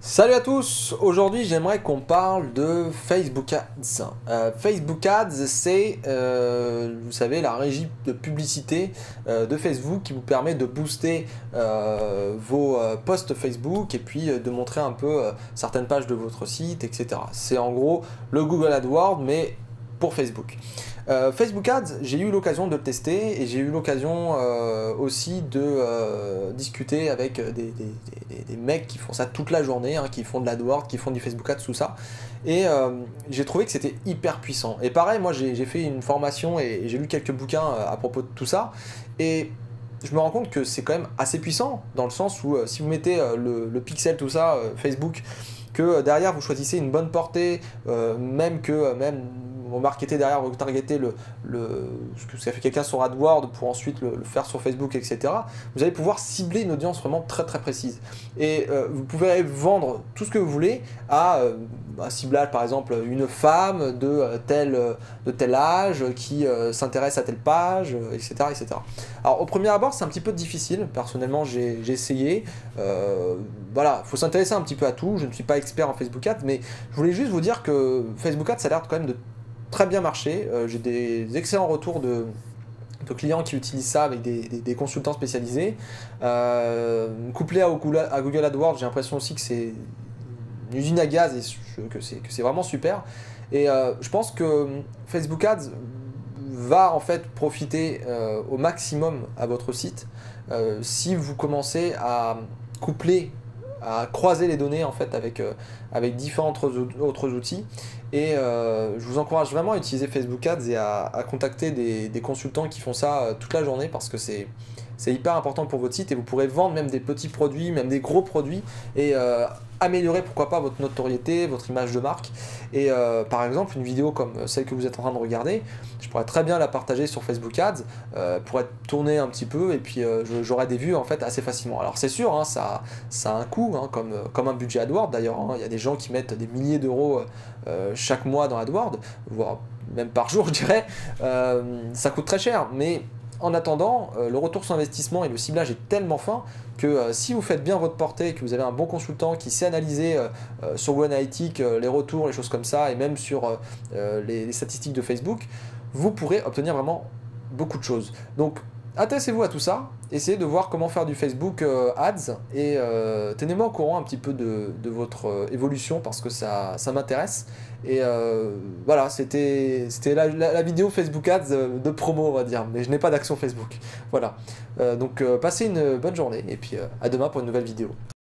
Salut à tous, aujourd'hui j'aimerais qu'on parle de Facebook Ads. Facebook Ads c'est, vous savez, la régie de publicité de Facebook qui vous permet de booster vos posts Facebook et puis de montrer un peu certaines pages de votre site, etc. C'est en gros le Google AdWords mais pour Facebook. Facebook Ads, j'ai eu l'occasion de le tester et j'ai eu l'occasion aussi de discuter avec des mecs qui font ça toute la journée, hein, qui font de l'AdWords, qui font du Facebook Ads, tout ça. Et j'ai trouvé que c'était hyper puissant. Et pareil, moi j'ai fait une formation et j'ai lu quelques bouquins à propos de tout ça. Et je me rends compte que c'est quand même assez puissant, dans le sens où si vous mettez le pixel, tout ça, Facebook, que derrière vous choisissez une bonne portée, même vous marketez derrière, vous targetez ce que ça fait quelqu'un sur AdWords pour ensuite le faire sur Facebook, etc. Vous allez pouvoir cibler une audience vraiment très très précise. Et vous pouvez vendre tout ce que vous voulez à un ciblage, par exemple une femme de tel âge qui s'intéresse à telle page, etc., etc. Alors au premier abord c'est un petit peu difficile, personnellement j'ai essayé, voilà, il faut s'intéresser un petit peu à tout, je ne suis pas expert en Facebook Ads, mais je voulais juste vous dire que Facebook Ads ça a l'air quand même de très bien marcher, j'ai des excellents retours de clients qui utilisent ça avec des consultants spécialisés. Couplé à Google AdWords, j'ai l'impression aussi que c'est une usine à gaz et que c'est vraiment super. Et je pense que Facebook Ads va en fait profiter au maximum à votre site si vous commencez à coupler, à croiser les données en fait avec différents autres outils. Et je vous encourage vraiment à utiliser Facebook Ads et à contacter des consultants qui font ça toute la journée parce que c'est hyper important pour votre site et vous pourrez vendre même des petits produits, même des gros produits et améliorer pourquoi pas votre notoriété, votre image de marque. Et par exemple une vidéo comme celle que vous êtes en train de regarder, je pourrais très bien la partager sur Facebook Ads pour être tournée un petit peu et puis j'aurai des vues en fait assez facilement. Alors c'est sûr, hein, ça a un coût, hein, comme un budget AdWords d'ailleurs, hein. Il y a des gens qui mettent des milliers d'euros chaque mois dans AdWords, voire même par jour je dirais, ça coûte très cher, mais en attendant, le retour sur investissement et le ciblage est tellement fin que si vous faites bien votre portée, que vous avez un bon consultant qui sait analyser sur Google Analytics les retours, les choses comme ça, et même sur les statistiques de Facebook, vous pourrez obtenir vraiment beaucoup de choses. Donc intéressez-vous à tout ça, essayez de voir comment faire du Facebook Ads et tenez-moi au courant un petit peu de votre évolution parce que ça m'intéresse. Et voilà, c'était la vidéo Facebook Ads de promo, on va dire, mais je n'ai pas d'action Facebook. Voilà, donc passez une bonne journée et puis à demain pour une nouvelle vidéo.